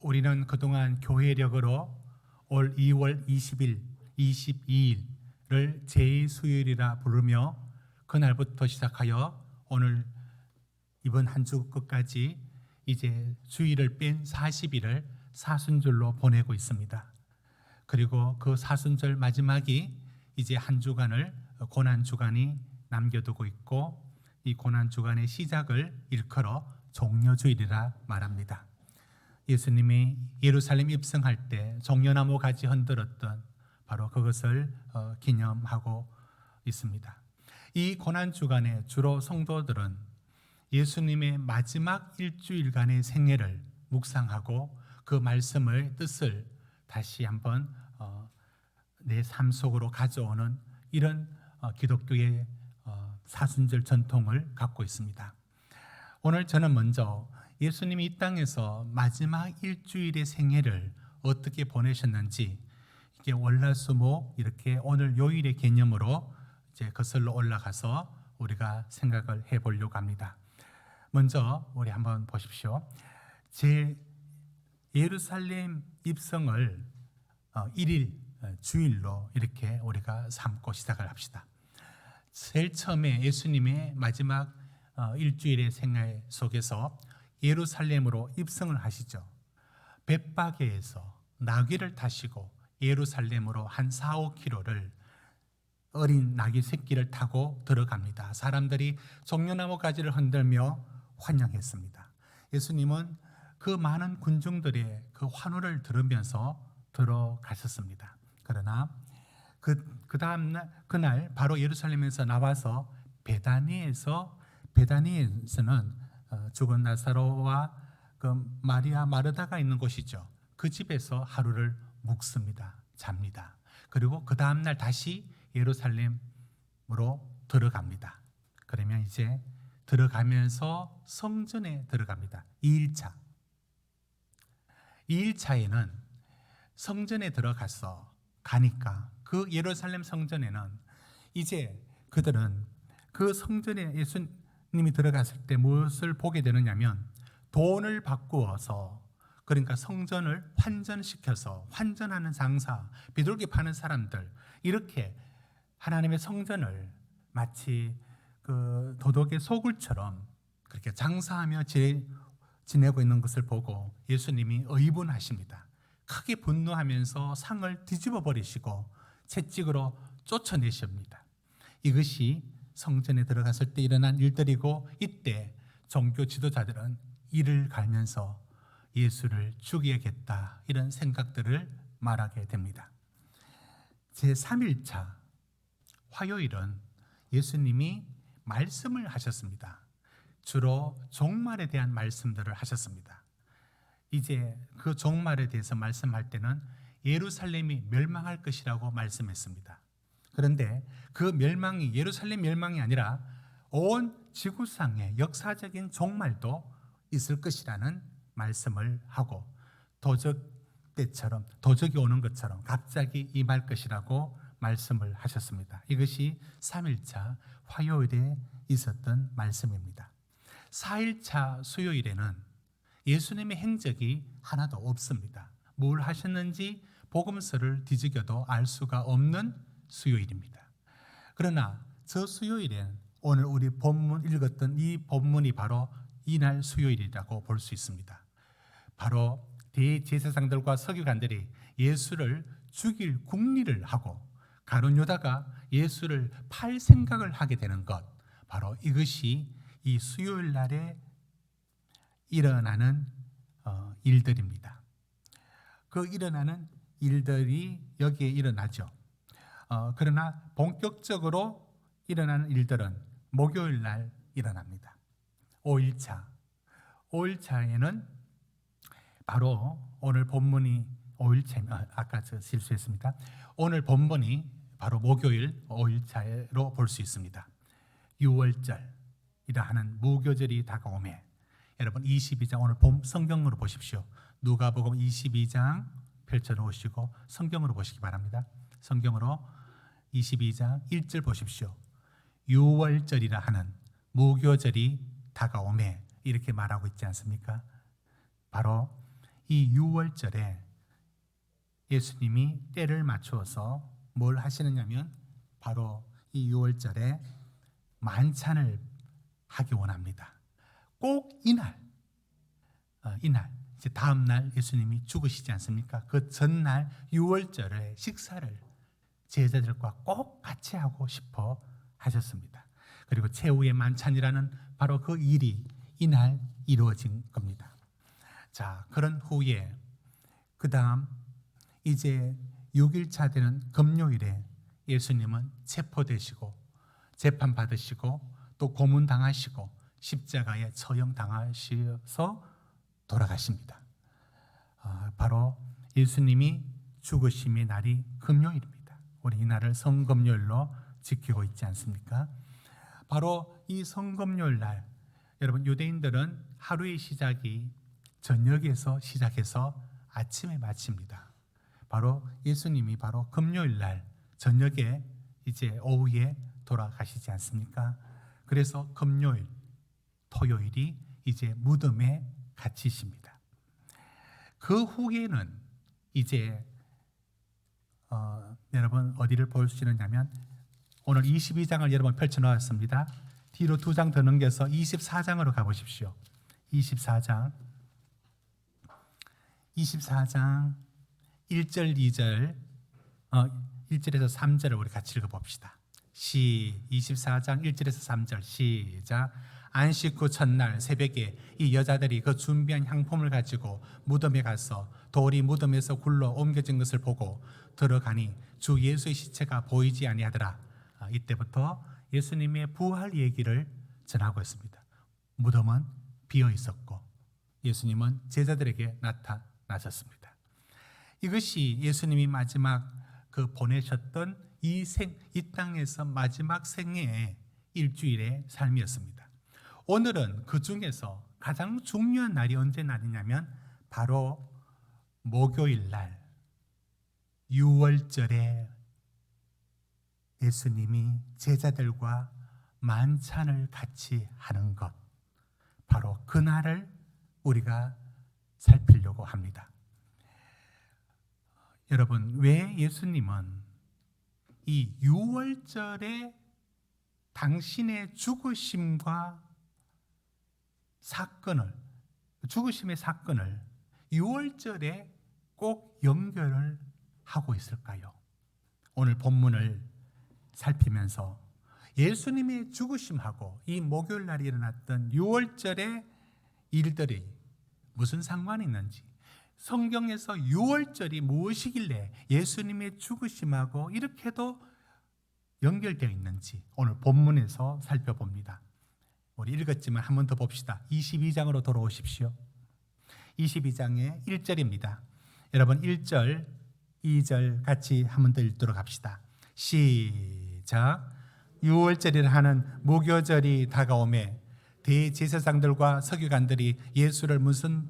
우리는 그동안 교회력으로 올 2월 20일, 22일을 제2수요일이라 부르며 그날부터 시작하여 오늘 이번 한 주 끝까지 이제 주일을 뺀 40일을 사순절로 보내고 있습니다. 그리고 그 사순절 마지막이 이제 한 주간을 고난주간이 남겨두고 있고, 이 고난주간의 시작을 일컬어 종려주일이라 말합니다. 예수님이 예루살렘 입성할 때 종려나무 가지 흔들었던 바로 그것을 기념하고 있습니다. 이 고난주간에 주로 성도들은 예수님의 마지막 일주일간의 생애를 묵상하고 그 말씀의 뜻을 다시 한번 내 삶 속으로 가져오는 이런 기독교의 사순절 전통을 갖고 있습니다. 오늘 저는 먼저 예수님이 이 땅에서 마지막 일주일의 생애를 어떻게 보내셨는지, 이게 월화수목 이렇게 오늘 요일의 개념으로 이제 거슬러 올라가서 우리가 생각을 해보려고 합니다. 먼저 우리 한번 보십시오. 제 예루살렘 입성을 1일 주일로 이렇게 우리가 삼고 시작을 합시다. 제일 처음에 예수님의 마지막 일주일의 생애 속에서 예루살렘으로 입성을 하시죠. 벳바게에서 나귀를 타시고 예루살렘으로 한 4-5km를 어린 나귀 새끼를 타고 들어갑니다. 사람들이 종려나무 가지를 흔들며 환영했습니다. 예수님은 그 많은 군중들의 그 환호를 들으면서 들어가셨습니다. 그러나 그 다음 날 그날 바로 예루살렘에서 나와서 베다니에서는 죽은 나사로와 그 마리아 마르다가 있는 곳이죠. 그 집에서 하루를 묵습니다. 잡니다. 그리고 그 다음 날 다시 예루살렘으로 들어갑니다. 그러면 이제 들어가면서 성전에 들어갑니다. 2일차에는 성전에 들어가서 가니까 그 예루살렘 성전에는 이제 그들은 그 성전에 예수님이 들어갔을 때 무엇을 보게 되느냐면 돈을 바꾸어서, 그러니까 성전을 환전시켜서 환전하는 장사, 비둘기 파는 사람들, 이렇게 하나님의 성전을 마치 그 도덕의 소굴처럼 그렇게 장사하며 지내고 있는 것을 보고 예수님이 의분하십니다. 크게 분노하면서 상을 뒤집어 버리시고 채찍으로 쫓아내십니다. 이것이 성전에 들어갔을 때 일어난 일들이고, 이때 종교 지도자들은 이를 갈면서 예수를 죽여야겠다 이런 생각들을 말하게 됩니다. 제3일차 화요일은 예수님이 말씀을 하셨습니다. 주로 종말에 대한 말씀들을 하셨습니다. 이제 그 종말에 대해서 말씀할 때는 예루살렘이 멸망할 것이라고 말씀했습니다. 그런데 그 멸망이 예루살렘 멸망이 아니라 온 지구상의 역사적인 종말도 있을 것이라는 말씀을 하고, 도적이 오는 것처럼 갑자기 임할 것이라고 말씀을 하셨습니다. 이것이 3일차 화요일에 있었던 말씀입니다. 4일차 수요일에는 예수님의 행적이 하나도 없습니다. 뭘 하셨는지 복음서를 뒤적여도 알 수가 없는 수요일입니다. 그러나 저 수요일엔 오늘 우리 본문 읽었던 이 본문이 바로 이날 수요일이라고 볼 수 있습니다. 바로 대제사장들과 서기관들이 예수를 죽일 궁리를 하고 가룟 유다가 예수를 팔 생각을 하게 되는 것, 바로 이것이 이 수요일 날에 일어나는 일들입니다. 그 일어나는 일들이 여기에 일어나죠. 그러나 본격적으로 일어나는 일들은 목요일 날 일어납니다. 5일차에는 바로 오늘 본문이 5일차, 아까 실수했습니다. 오늘 본문이 바로 목요일 5일차로 볼 수 있습니다. 6월절이라 하는 무교절이 다가오매, 여러분 22장 오늘 성경으로 보십시오. 누가복음 22장 펼쳐놓으시고 성경으로 보시기 바랍니다. 성경으로 22장 1절 보십시오. 6월절이라 하는 무교절이 다가오매 이렇게 말하고 있지 않습니까? 바로 이 6월절에 예수님이 때를 맞추어서 뭘 하시느냐면 바로 이 6월절에 만찬을 하기 원합니다. 꼭 이날 이제 다음 날 예수님이 죽으시지 않습니까? 그 전날 6월절에 식사를 제자들과 꼭 같이 하고 싶어 하셨습니다. 그리고 최후의 만찬이라는 바로 그 일이 이날 이루어진 겁니다. 자, 그런 후에 그 다음 이제 6일차 되는 금요일에 예수님은 체포되시고 재판받으시고 또 고문당하시고 십자가에 처형당하셔서 돌아가십니다. 바로 예수님이 죽으심의 날이 금요일입니다. 우리 이 날을 성금요일로 지키고 있지 않습니까? 바로 이 성금요일 날, 여러분 유대인들은 하루의 시작이 저녁에서 시작해서 아침에 마칩니다. 바로 예수님이 바로 금요일 날 저녁에 이제 오후에 돌아가시지 않습니까? 그래서 금요일, 토요일이 이제 무덤에 갇히십니다. 그 후에는 이제 여러분 어디를 볼 수 있느냐면 오늘 22장을 여러분 펼쳐놓았습니다. 뒤로 2장 더 넘겨서 24장으로 가보십시오. 24장 1절 2절 1절에서 3절을 우리 같이 읽어봅시다. 24장 1절에서 3절 시작. 안식 후 첫날 새벽에 이 여자들이 그 준비한 향품을 가지고 무덤에 가서 돌이 무덤에서 굴러 옮겨진 것을 보고 들어가니 주 예수의 시체가 보이지 아니하더라. 이때부터 예수님의 부활 얘기를 전하고 있습니다. 무덤은 비어 있었고 예수님은 제자들에게 나타나셨습니다. 이것이 예수님이 마지막 보내셨던 이 땅에서 마지막 생애의 일주일의 삶이었습니다. 오늘은 그 중에서 가장 중요한 날이 언제 날이냐면 바로 목요일 날 6월절에 예수님이 제자들과 만찬을 같이 하는 것, 바로 그날을 우리가 살피려고 합니다. 여러분, 왜 예수님은 이 6월절에 당신의 죽으심의 사건을 6월절에 꼭 연결을 하고 있을까요? 오늘 본문을 살피면서 예수님의 죽으심하고 이 목요일 날이 일어났던 6월절의 일들이 무슨 상관이 있는지, 성경에서 6월절이 무엇이길래 예수님의 죽으심하고 이렇게도 연결되어 있는지 오늘 본문에서 살펴봅니다. 우리 읽었지만 한 번 더 봅시다. 22장으로 돌아오십시오. 22장의 1절입니다. 여러분 1절, 2절 같이 한 번 더 읽도록 합시다. 시작. 6월절이라 하는 무교절이 다가오매 대제사장들과 서기관들이 예수를 무슨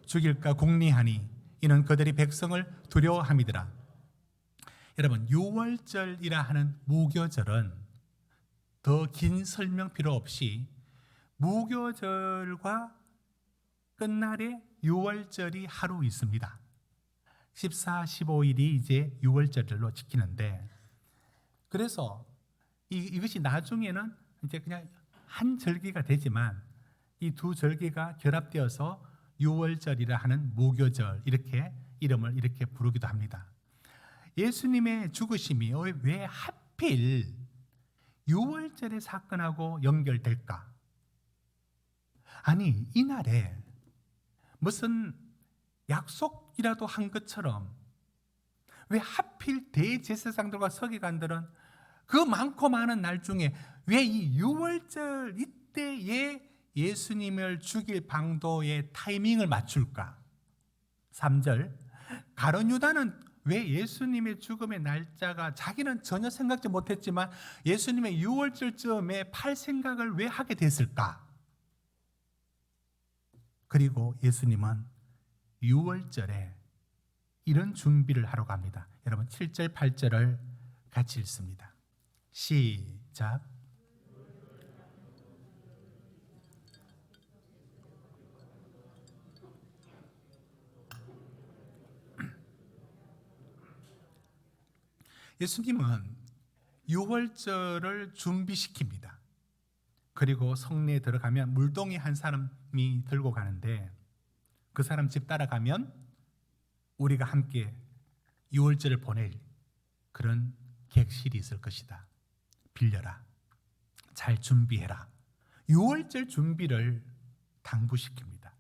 죽일까 궁리하니 이는 그들이 백성을 두려워함이더라. 여러분 6월절이라 하는 무교절은 더 긴 설명 필요 없이 무교절과 끝날에 6월절이 하루 있습니다. 14, 15일이 이제 6월절로 지키는데, 그래서 이것이 나중에는 이제 그냥 한 절기가 되지만 이 두 절기가 결합되어서 6월절이라 하는 무교절, 이렇게 이름을 이렇게 부르기도 합니다. 예수님의 죽으심이 왜 하필 6월절의 사건하고 연결될까? 아니, 이날에 무슨 약속이라도 한 것처럼 왜 하필 대제사장들과 서기관들은 그 많고 많은 날 중에 왜 이 6월절 이때에 예수님을 죽일 방도의 타이밍을 맞출까? 3절, 가룟 유다는 왜 예수님의 죽음의 날짜가 자기는 전혀 생각지 못했지만 예수님의 6월절쯤에 팔 생각을 왜 하게 됐을까? 그리고 예수님은 6월절에 이런 준비를 하러 갑니다. 여러분 7절, 8절을 같이 읽습니다. 시작. 예수님은 유월절을 준비시킵니다. 그리고 성내에 들어가면 물동이 한 사람이 들고 가는데 그 사람 집 따라가면 우리가 함께 유월절을 보낼 그런 객실이 있을 것이다. 빌려라. 잘 준비해라. 유월절 준비를 당부시킵니다.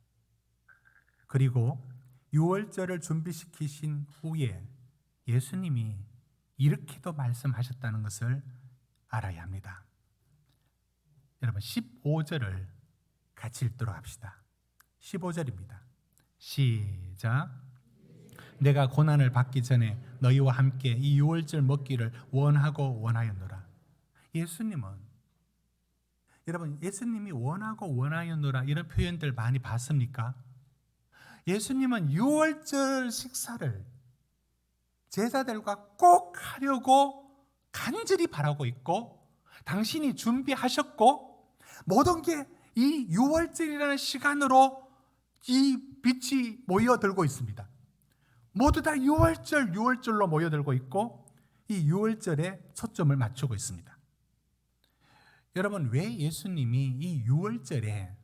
그리고 유월절을 준비시키신 후에 예수님이 이렇게도 말씀하셨다는 것을 알아야 합니다. 여러분 15절을 같이 읽도록 합시다. 15절입니다. 시작. 내가 고난을 받기 전에 너희와 함께 이 유월절 먹기를 원하고 원하였노라. 예수님이 원하고 원하였노라 이런 표현들 많이 봤습니까? 예수님은 유월절 식사를 제자들과 꼭 하려고 간절히 바라고 있고 당신이 준비하셨고 모든 게 이 유월절이라는 시간으로 이 빛이 모여들고 있습니다. 모두 다 유월절로 모여들고 있고 이 유월절에 초점을 맞추고 있습니다. 여러분, 왜 예수님이 이 유월절에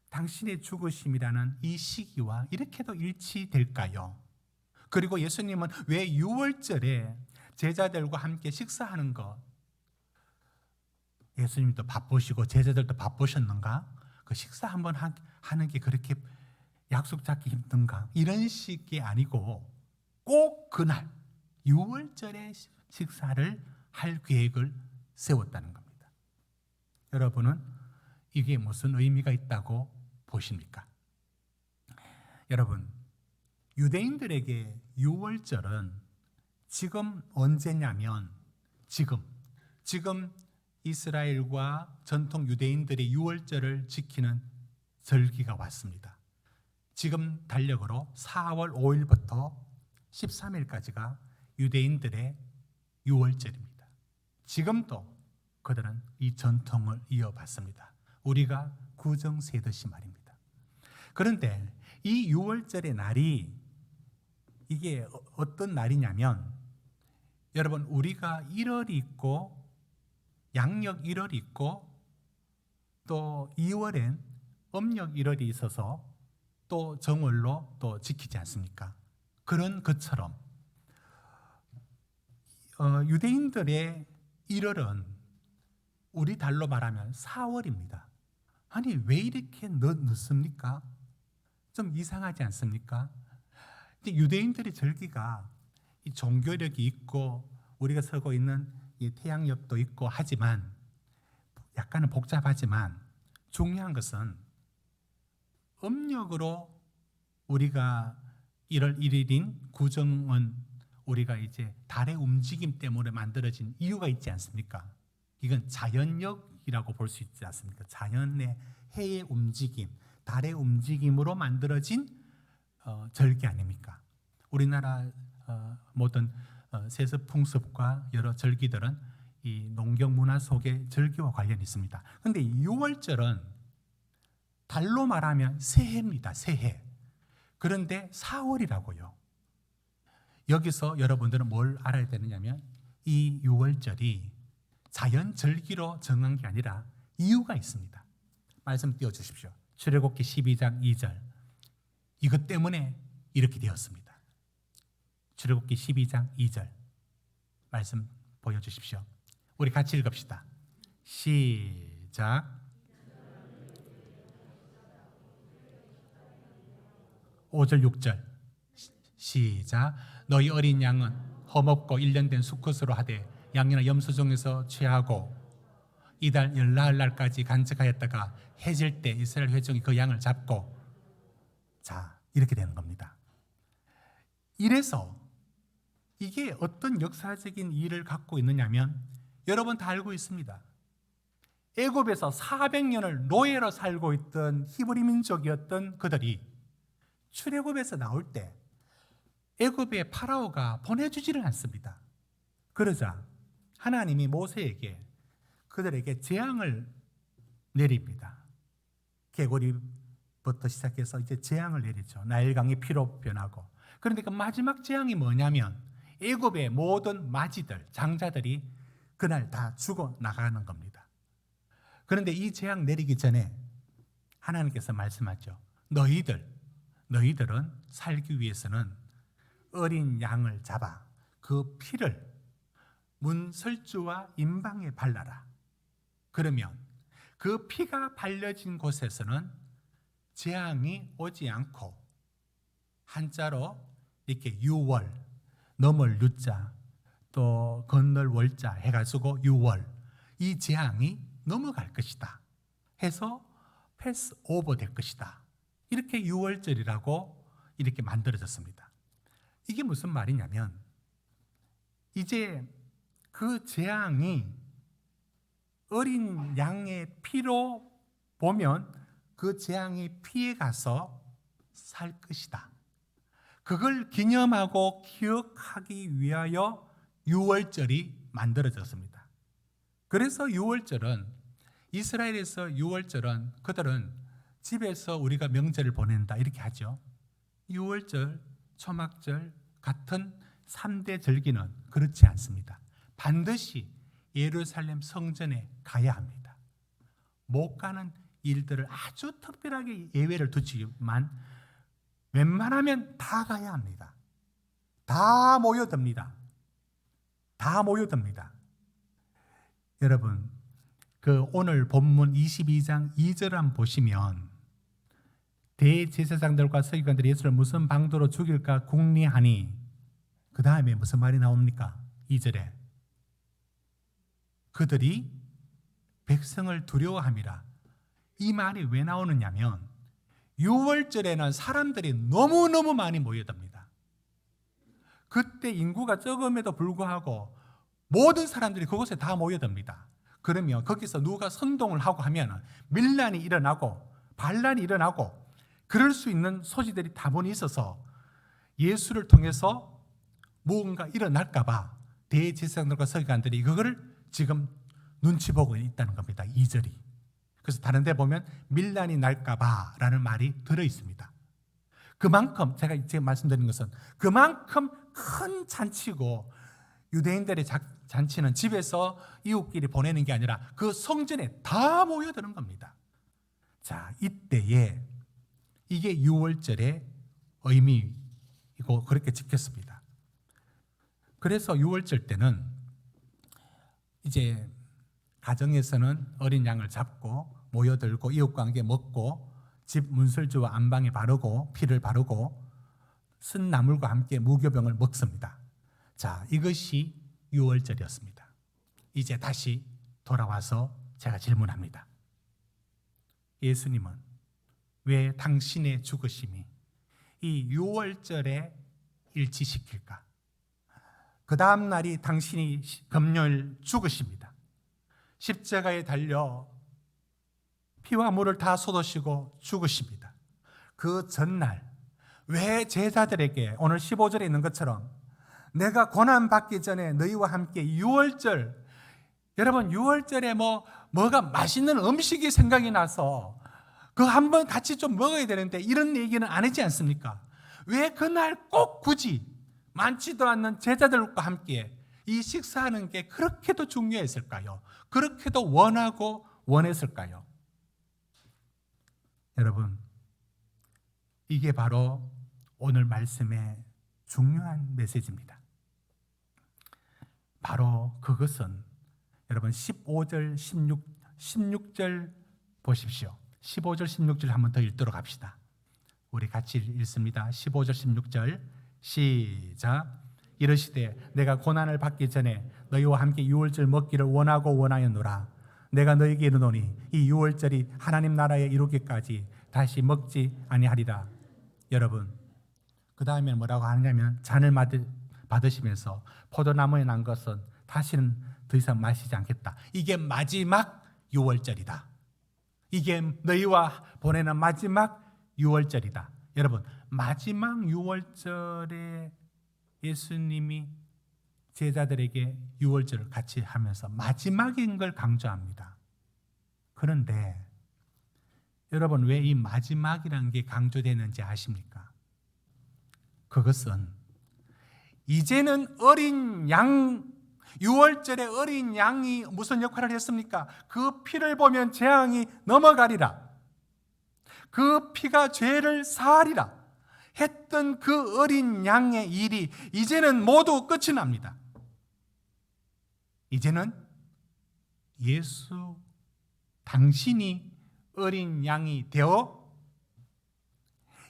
당신의 죽으심이라는 이 시기와 이렇게도 일치될까요? 그리고 예수님은 왜 유월절에 제자들과 함께 식사하는 것, 예수님도 바쁘시고 제자들도 바쁘셨는가? 그 식사 한번 하는 게 그렇게 약속 잡기 힘든가? 이런 식이 아니고 꼭 그날 유월절에 식사를 할 계획을 세웠다는 겁니다. 여러분은 이게 무슨 의미가 있다고 보십니까? 여러분, 유대인들에게 유월절은 지금 언제냐면 지금 이스라엘과 전통 유대인들의 유월절을 지키는 절기가 왔습니다. 지금 달력으로 4월 5일부터 13일까지가 유대인들의 유월절입니다. 지금도 그들은 이 전통을 이어받습니다. 우리가 구정세듯이 말입니다. 그런데 이 유월절의 날이 이게 어떤 날이냐면 여러분, 우리가 1월이 있고 양력 1월이 있고 또 2월엔 음력 1월이 있어서 또 정월로 또 지키지 않습니까? 그런 것처럼 유대인들의 1월은 우리 달로 말하면 4월입니다. 아니 왜 이렇게 늦습니까? 좀 이상하지 않습니까? 유대인들의 절기가 이 종교력이 있고 우리가 서고 있는 이 태양력도 있고 하지만 약간은 복잡하지만 중요한 것은 음력으로 우리가 1월 1일인 구정은 우리가 이제 달의 움직임 때문에 만들어진 이유가 있지 않습니까? 이건 자연력이라고 볼 수 있지 않습니까? 자연의 해의 움직임, 달의 움직임으로 만들어진 절기 아닙니까? 우리나라 모든 세습 풍습과 여러 절기들은 이 농경 문화 속의 절기와 관련이 있습니다. 그런데 6월절은 달로 말하면 새해입니다. 새해. 그런데 4월이라고요. 여기서 여러분들은 뭘 알아야 되느냐면 이 6월절이 자연 절기로 정한 게 아니라 이유가 있습니다. 말씀 띄워주십시오. 출애굽기 12장 2절. 이것 때문에 이렇게 되었습니다. 출애굽기 12장 2절 말씀 보여주십시오. 우리 같이 읽읍시다. 시작. 5절 6절 시작. 너희 어린 양은 험없고 1년 된 수컷으로 하되 양이나 염소 중에서 취하고 이달 열나흘 날까지 간직하였다가 해질 때 이스라엘 회중이 그 양을 잡고, 자, 이렇게 되는 겁니다. 이래서 이게 어떤 역사적인 일을 갖고 있느냐면 여러분 다 알고 있습니다. 애굽에서 400년을 노예로 살고 있던 히브리 민족이었던 그들이 출애굽에서 나올 때 애굽의 파라오가 보내주지를 않습니다. 그러자 하나님이 모세에게 그들에게 재앙을 내립니다. 개고리부터 시작해서 이제 재앙을 내리죠. 나일강이 피로 변하고. 그런데 그 마지막 재앙이 뭐냐면 애굽의 모든 마지들, 장자들이 그날 다 죽어 나가는 겁니다. 그런데 이 재앙 내리기 전에 하나님께서 말씀하죠. 너희들은 살기 위해서는 어린 양을 잡아 그 피를 문설주와 임방에 발라라. 그러면 그 피가 발려진 곳에서는 재앙이 오지 않고, 한자로 이렇게 유월, 넘을 유자, 또 건널 월자 해가지고 유월, 이 재앙이 넘어갈 것이다 해서 패스 오버 될 것이다. 이렇게 유월절이라고 이렇게 만들어졌습니다. 이게 무슨 말이냐면, 이제 그 재앙이 어린 양의 피로 보면 그 재앙이 피해 가서 살 것이다. 그걸 기념하고 기억하기 위하여 유월절이 만들어졌습니다. 그래서 유월절은, 이스라엘에서 유월절은 그들은 집에서 우리가 명절을 보낸다 이렇게 하죠. 유월절, 초막절 같은 3대 절기는 그렇지 않습니다. 반드시 예루살렘 성전에 가야 합니다. 못 가는 일들을 아주 특별하게 예외를 두지만 웬만하면 다 가야 합니다. 다 모여듭니다. 여러분, 그 오늘 본문 22장 2절 한번 보시면, 대제사장들과 서기관들이 예수를 무슨 방도로 죽일까 궁리하니, 그 다음에 무슨 말이 나옵니까? 2절에 그들이 백성을 두려워함이라. 이 말이 왜 나오느냐면, 유월절에는 사람들이 너무너무 많이 모여듭니다. 그때 인구가 적음에도 불구하고 모든 사람들이 그곳에 다 모여듭니다. 그러면 거기서 누가 선동을 하고 하면 밀란이 일어나고 반란이 일어나고 그럴 수 있는 소지들이 다분히 있어서 예수를 통해서 무언가 일어날까 봐 대제사장들과 서기관들이 그거를 지금 눈치 보고 있다는 겁니다. 2절이. 그래서 다른 데 보면 밀란이 날까 봐라는 말이 들어 있습니다. 그만큼 제가 지금 말씀드린 것은 그만큼 큰 잔치고, 유대인들의 잔치는 집에서 이웃끼리 보내는 게 아니라 그 성전에 다 모여드는 겁니다. 자, 이때에 이게 유월절의 의미이고 그렇게 지켰습니다. 그래서 유월절 때는 이제 가정에서는 어린 양을 잡고 모여들고 이웃과 함께 먹고 집 문설주와 안방에 바르고 피를 바르고 쓴 나물과 함께 무교병을 먹습니다. 자, 이것이 유월절이었습니다. 이제 다시 돌아와서 제가 질문합니다. 예수님은 왜 당신의 죽으심이 이 유월절에 일치시킬까? 그 다음 날이 당신이 금요일 죽으십니다. 십자가에 달려 피와 물을 다 쏟으시고 죽으십니다. 그 전날 왜 제자들에게 오늘 15절에 있는 것처럼 내가 고난받기 전에 너희와 함께 유월절, 여러분 유월절에 뭐가 맛있는 음식이 생각이 나서 그 한번 같이 좀 먹어야 되는데 이런 얘기는 안 하지 않습니까? 왜 그날 꼭 굳이 많지도 않는 제자들과 함께 이 식사하는 게 그렇게도 중요했을까요? 그렇게도 원하고 원했을까요? 여러분, 이게 바로 오늘 말씀의 중요한 메시지입니다. 바로 그것은 여러분 15절, 16절 보십시오. 15절, 16절 한 번 더 읽도록 합시다. 우리 같이 읽습니다. 15절, 16절 시작. 이르시되 내가 고난을 받기 전에 너희와 함께 유월절 먹기를 원하고 원하였노라. 내가 너희에게 이르노니 이 유월절이 하나님 나라에 이루기까지 다시 먹지 아니하리라. 여러분, 그 다음에 뭐라고 하냐면 잔을 받으시면서 포도나무에 난 것은 다시는 더 이상 마시지 않겠다. 이게 마지막 유월절이다. 이게 너희와 보내는 마지막 유월절이다. 여러분, 마지막 유월절에 예수님이 제자들에게 유월절을 같이 하면서 마지막인 걸 강조합니다. 그런데 여러분, 왜 이 마지막이라는 게 강조되는지 아십니까? 그것은 이제는 어린 양, 유월절에 어린 양이 무슨 역할을 했습니까? 그 피를 보면 재앙이 넘어가리라, 그 피가 죄를 사하리라 했던 그 어린 양의 일이 이제는 모두 끝이 납니다. 이제는 예수 당신이 어린 양이 되어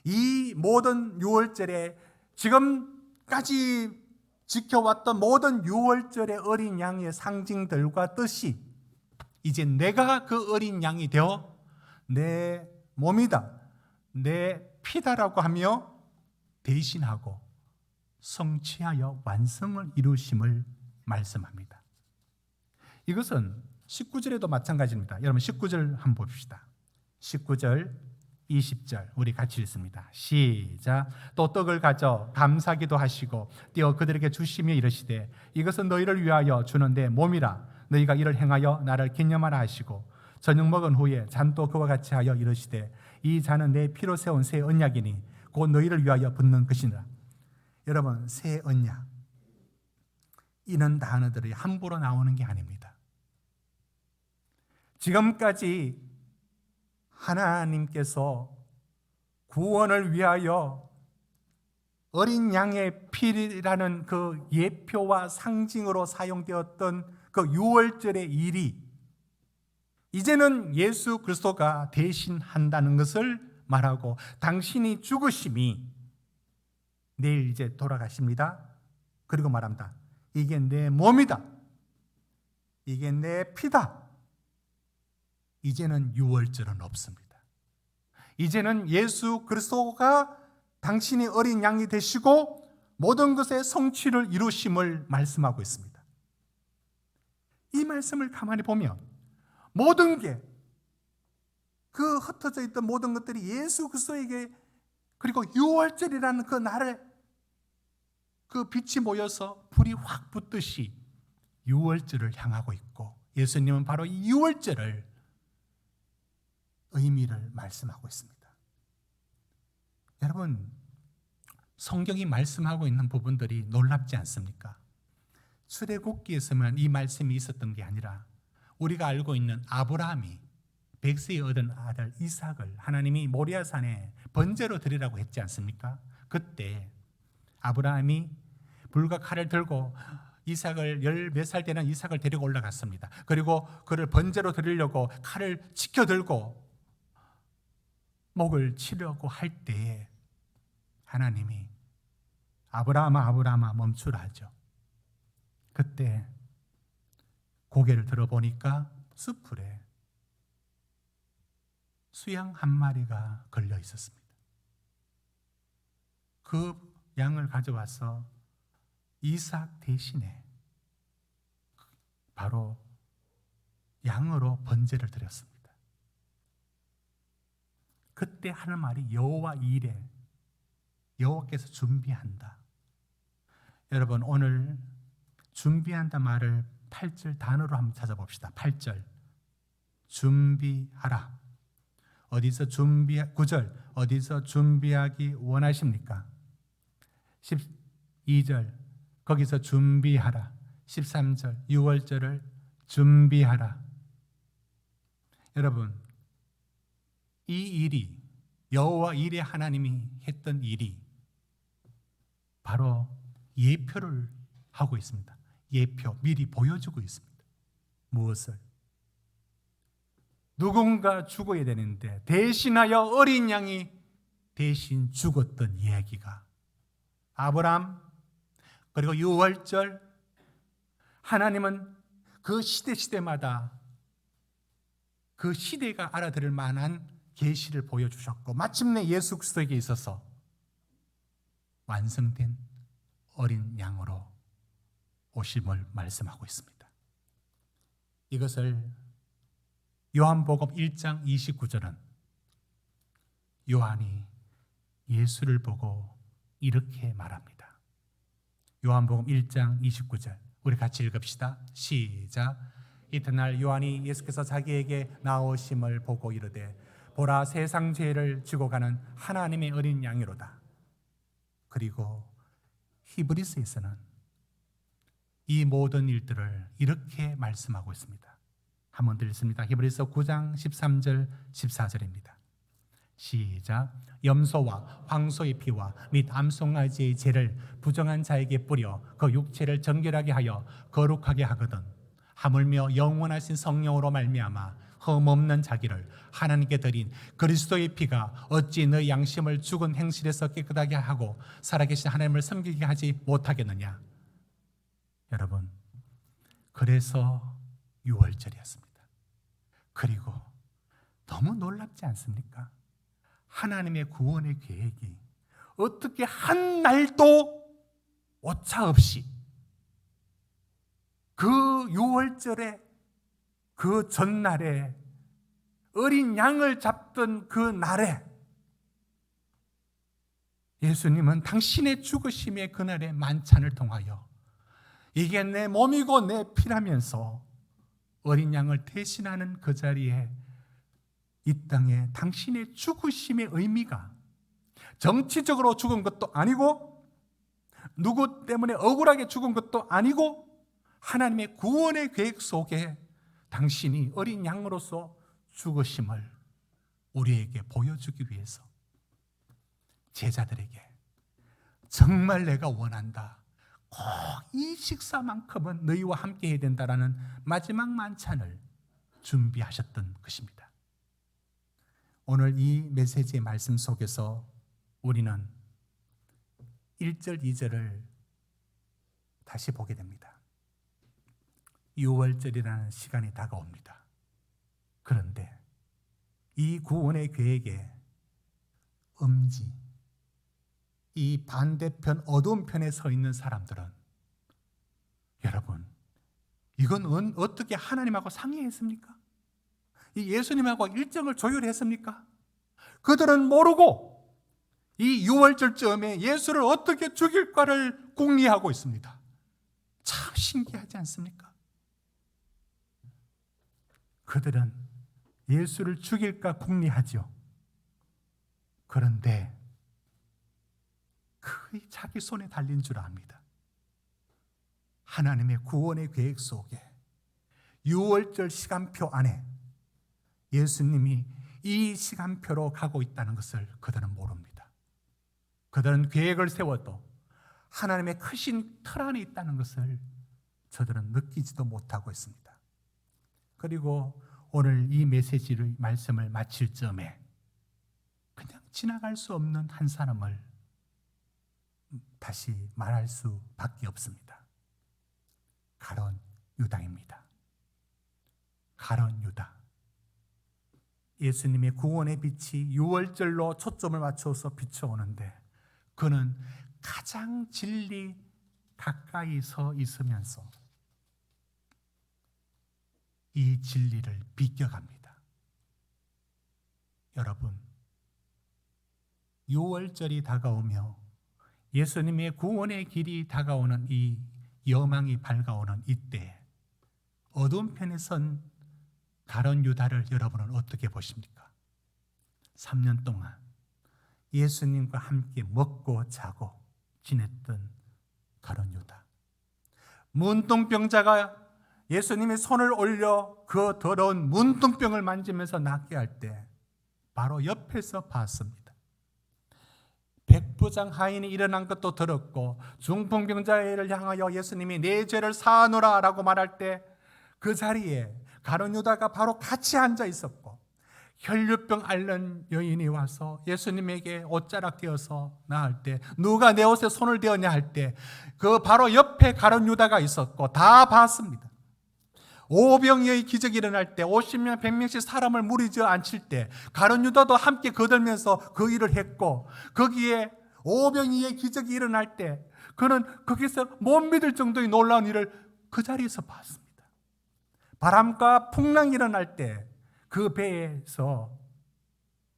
이 모든 유월절에 지금까지 지켜왔던 모든 유월절의 어린 양의 상징들과 뜻이 이제 내가 그 어린 양이 되어 내 몸이다, 내 피다라고 하며 대신하고 성취하여 완성을 이루심을 말씀합니다. 이것은 19절에도 마찬가지입니다. 여러분 19절 한번 봅시다. 19절 20절 우리 같이 읽습니다. 시작. 또 떡을 가져 감사기도 하시고 떼어 그들에게 주시며 이르시되 이것은 너희를 위하여 주는 내 몸이라. 너희가 이를 행하여 나를 기념하라 하시고 저녁 먹은 후에 잔도 그와 같이 하여 이르시되 이 잔은 내 피로 세운 새 언약이니 곧 너희를 위하여 붓는 것이니라. 여러분, 새 언약, 이런 단어들이 함부로 나오는 게 아닙니다. 지금까지 하나님께서 구원을 위하여 어린 양의 피라는 그 예표와 상징으로 사용되었던 그 유월절의 일이 이제는 예수 그리스도가 대신한다는 것을 말하고 당신이 죽으심이 내일 이제 돌아가십니다. 그리고 말합니다. 이게 내 몸이다. 이게 내 피다. 이제는 유월절은 없습니다. 이제는 예수 그리스도가 당신이 어린 양이 되시고 모든 것의 성취를 이루심을 말씀하고 있습니다. 이 말씀을 가만히 보면 모든 게, 그 흩어져 있던 모든 것들이 예수 그리스도에게, 그리고 유월절이라는 그 날에 그 빛이 모여서 불이 확 붙듯이 유월절을 향하고 있고, 예수님은 바로 이 유월절을 의미를 말씀하고 있습니다. 여러분, 성경이 말씀하고 있는 부분들이 놀랍지 않습니까? 출애굽기에서만 이 말씀이 있었던 게 아니라 우리가 알고 있는 아브라함이 백세에 얻은 아들 이삭을 하나님이 모리아산에 번제로 드리라고 했지 않습니까? 그때 아브라함이 불과 칼을 들고 이삭을, 열 몇 살 되는 이삭을 데리고 올라갔습니다. 그리고 그를 번제로 드리려고 칼을 치켜 들고 목을 치려고 할 때에 하나님이 아브라함아 아브라함아 멈추라 하죠. 그때 고개를 들어보니까 숲풀에 수양 한 마리가 걸려 있었습니다. 그 양을 가져와서 이삭 대신에 바로 양으로 번제를 드렸습니다. 그때 하는 말이 여호와 이레, 여호와께서 준비한다. 여러분, 오늘 준비한다 말을 8절 단어로 한번 찾아봅시다. 8절 준비하라. 어디서 9절 어디서 준비하기 원하십니까? 12절 거기서 준비하라. 13절 유월절을 준비하라. 여러분, 이 일이, 여호와 이레 하나님이 했던 일이 바로 예표를 하고 있습니다. 예표, 미리 보여주고 있습니다. 무엇을? 누군가 죽어야 되는데 대신하여 어린 양이 대신 죽었던 이야기가, 아브라함 그리고 유월절, 하나님은 그 시대마다 그 시대가 알아들을 만한 계시를 보여주셨고 마침내 예수 그리스도에게 있어서 완성된 어린 양으로 오심을 말씀하고 있습니다. 이것을 요한복음 1장 29절은 요한이 예수를 보고 이렇게 말합니다. 요한복음 1장 29절 우리 같이 읽읍시다. 시작. 이튿날 요한이 예수께서 자기에게 나오심을 보고 이르되 보라, 세상 죄를 지고 가는 하나님의 어린 양이로다. 그리고 히브리서에서는 이 모든 일들을 이렇게 말씀하고 있습니다. 한번 더 읽습니다. 히브리서 9장 13절 14절입니다. 시작. 염소와 황소의 피와 및 암송아지의 죄를 부정한 자에게 뿌려 그 육체를 정결하게 하여 거룩하게 하거든 하물며 영원하신 성령으로 말미암아 흠없는 자기를 하나님께 드린 그리스도의 피가 어찌 너희 양심을 죽은 행실에서 깨끗하게 하고 살아계신 하나님을 섬기게 하지 못하겠느냐. 여러분, 그래서 6월절이었습니다. 그리고 너무 놀랍지 않습니까? 하나님의 구원의 계획이 어떻게 한 날도 오차 없이 그 6월절에 그 전날에 어린 양을 잡던 그 날에 예수님은 당신의 죽으심의 그날의 만찬을 통하여 이게 내 몸이고 내 피라면서 어린 양을 대신하는 그 자리에 이 땅에 당신의 죽으심의 의미가 정치적으로 죽은 것도 아니고 누구 때문에 억울하게 죽은 것도 아니고 하나님의 구원의 계획 속에 당신이 어린 양으로서 죽으심을 우리에게 보여주기 위해서 제자들에게 정말 내가 원한다. 꼭 이 식사만큼은 너희와 함께 해야 된다라는 마지막 만찬을 준비하셨던 것입니다. 오늘 이 메시지의 말씀 속에서 우리는 1절, 2절을 다시 보게 됩니다. 6월절이라는 시간이 다가옵니다. 그런데 이 구원의 계획에 엄지, 이 반대편 어두운 편에 서 있는 사람들은 여러분, 이건 어떻게 하나님하고 상의했습니까? 이 예수님하고 일정을 조율했습니까? 그들은 모르고 이 6월절쯤에 예수를 어떻게 죽일까를 궁리하고 있습니다. 참 신기하지 않습니까? 그들은 예수를 죽일까 궁리하죠. 그런데 거의 자기 손에 달린 줄 압니다. 하나님의 구원의 계획 속에 6월절 시간표 안에 예수님이 이 시간표로 가고 있다는 것을 그들은 모릅니다. 그들은 계획을 세워도 하나님의 크신 틀 안에 있다는 것을 저들은 느끼지도 못하고 있습니다. 그리고 오늘 이 메시지를 말씀을 마칠 즈음에 그냥 지나갈 수 없는 한 사람을 다시 말할 수밖에 없습니다. 가룟 유다입니다. 가룟 유다. 예수님의 구원의 빛이 6월절로 초점을 맞춰서 비춰오는데 그는 가장 진리 가까이 서 있으면서 이 진리를 비껴갑니다. 여러분, 6월절이 다가오며 예수님의 구원의 길이 다가오는 이 여망이 밝아오는 이때 어두운 편에 선 가룟 유다를 여러분은 어떻게 보십니까? 3년 동안 예수님과 함께 먹고 자고 지냈던 가룟 유다. 문둥병자가 예수님의 손을 올려 그 더러운 문둥병을 만지면서 낫게 할 때 바로 옆에서 봤습니다. 백부장 하인이 일어난 것도 들었고 중풍병자를 향하여 예수님이 내 죄를 사하노라 라고 말할 때 그 자리에 가룟 유다가 바로 같이 앉아 있었고 혈류병 앓는 여인이 와서 예수님에게 옷자락 떼어서 나을 때 누가 내 옷에 손을 대었냐 할 때 그 바로 옆에 가룟 유다가 있었고 다 봤습니다. 오병이어의 기적이 일어날 때 50명 100명씩 사람을 무리지어 앉힐 때 가룟 유다도 함께 거들면서 그 일을 했고 거기에 오병이어의 기적이 일어날 때 그는 거기서 못 믿을 정도의 놀라운 일을 그 자리에서 봤습니다. 바람과 풍랑이 일어날 때 그 배에서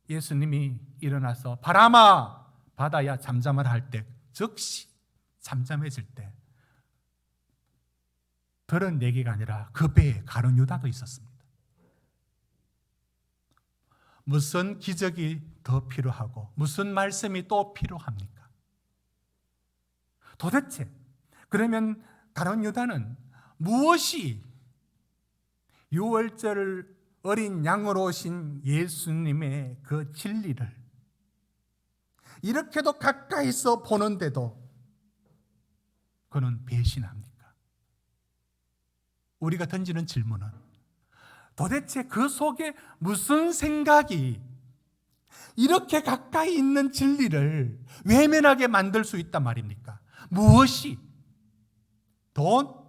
예수님이 일어나서 바람아 바다야 잠잠하라 할 때 즉시 잠잠해질 때 들은 내기가 아니라 그 배에 가룟 유다도 있었습니다. 무슨 기적이 더 필요하고 무슨 말씀이 또 필요합니까? 도대체 그러면 가룟 유다는 무엇이 유월절 어린 양으로 오신 예수님의 그 진리를 이렇게도 가까이서 보는데도 그는 배신합니까? 우리가 던지는 질문은 도대체 그 속에 무슨 생각이 이렇게 가까이 있는 진리를 외면하게 만들 수 있단 말입니까? 무엇이? 돈?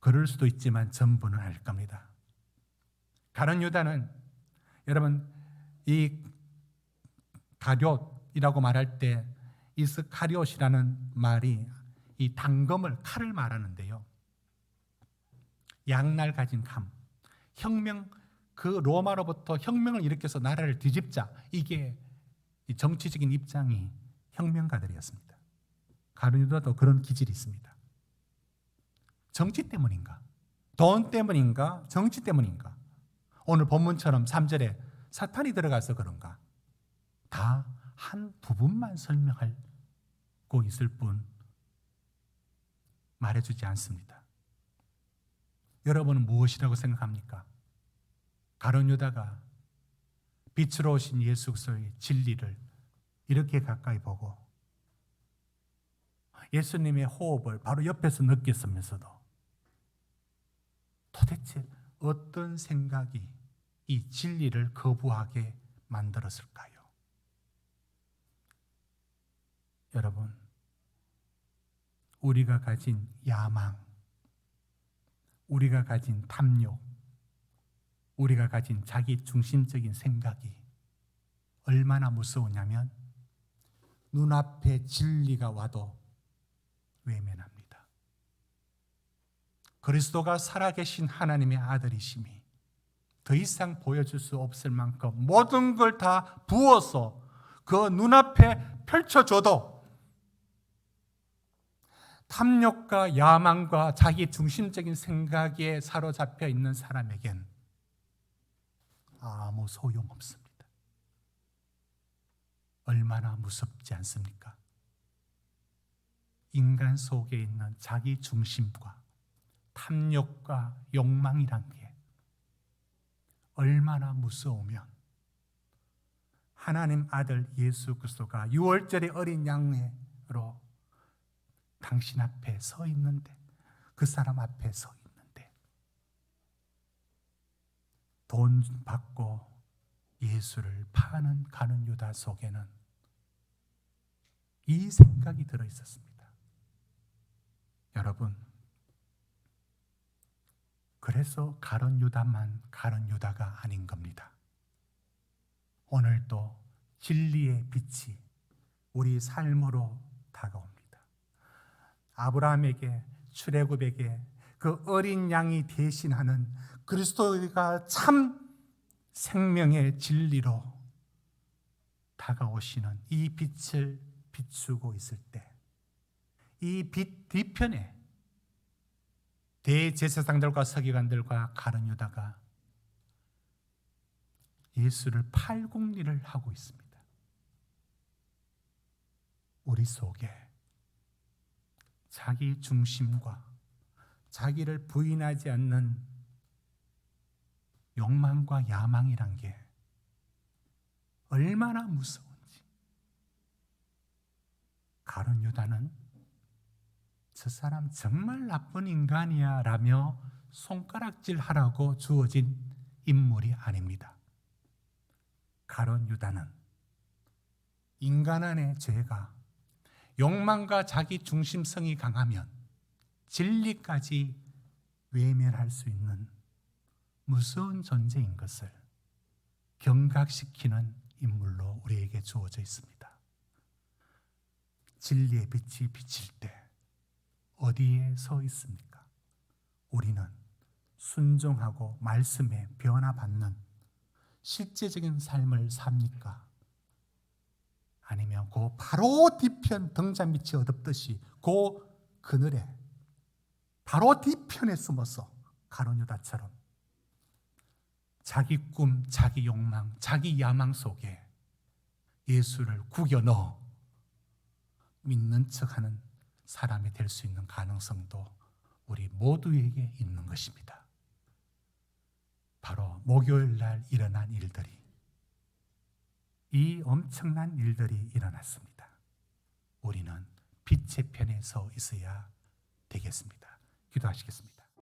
그럴 수도 있지만 전부는 아닐 겁니다. 가룟 유다는 여러분 이 가룟이라고 말할 때 이스카리옷이라는 말이 이 단검을 칼을 말하는데요. 양날 가진 감, 혁명 그 로마로부터 혁명을 일으켜서 나라를 뒤집자 이게 정치적인 입장이 혁명가들이었습니다. 가룟 유다도 그런 기질이 있습니다. 정치 때문인가? 돈 때문인가? 정치 때문인가? 오늘 본문처럼 3절에 사탄이 들어가서 그런가? 다 한 부분만 설명하고 있을 뿐 말해주지 않습니다. 여러분은 무엇이라고 생각합니까? 가룟 유다가 빛으로 오신 예수 그리스도의 진리를 이렇게 가까이 보고 예수님의 호흡을 바로 옆에서 느꼈으면서도 도대체 어떤 생각이 이 진리를 거부하게 만들었을까요? 여러분, 우리가 가진 야망, 우리가 가진 탐욕, 우리가 가진 자기 중심적인 생각이 얼마나 무서우냐면 눈앞에 진리가 와도 외면합니다. 그리스도가 살아계신 하나님의 아들이심이 더 이상 보여줄 수 없을 만큼 모든 걸 다 부어서 그 눈앞에 펼쳐줘도 탐욕과 야망과 자기 중심적인 생각에 사로잡혀 있는 사람에겐 아무 소용없습니다. 얼마나 무섭지 않습니까? 인간 속에 있는 자기 중심과 탐욕과 욕망이란 게 얼마나 무서우면 하나님 아들 예수 그리스도가 유월절의 어린 양으로 당신 앞에 서 있는데, 그 사람 앞에 서 있는데 돈 받고 예수를 파는 가룟 유다 속에는 이 생각이 들어 있었습니다. 여러분, 그래서 가룟 유다만 가룟 유다가 아닌 겁니다. 오늘도 진리의 빛이 우리 삶으로 다가옵니다. 아브라함에게 출애굽에게 그 어린 양이 대신하는 그리스도가 참 생명의 진리로 다가오시는 이 빛을 비추고 있을 때, 이 빛 뒤편에 대제사장들과 서기관들과 가룟 유다가 예수를 팔궁리를 하고 있습니다. 우리 속에 자기 중심과 자기를 부인하지 않는 욕망과 야망이란 게 얼마나 무서운지 가룟 유다는 저 사람 정말 나쁜 인간이야 라며 손가락질하라고 주어진 인물이 아닙니다. 가룟 유다는 인간 안의 죄가 욕망과 자기 중심성이 강하면 진리까지 외면할 수 있는 무서운 존재인 것을 경각시키는 인물로 우리에게 주어져 있습니다. 진리의 빛이 비칠 때 어디에 서 있습니까? 우리는 순종하고 말씀에 변화받는 실제적인 삶을 삽니까? 아니면 그 바로 뒤편 등잔빛이 어둡듯이 그 그늘에 바로 뒤편에 숨어서 가룟 유다처럼 자기 꿈, 자기 욕망, 자기 야망 속에 예수를 구겨 넣어 믿는 척하는 사람이 될 수 있는 가능성도 우리 모두에게 있는 것입니다. 바로 목요일 날 일어난 일들이, 이 엄청난 일들이 일어났습니다. 우리는 빛의 편에 서 있어야 되겠습니다. 기도하시겠습니다.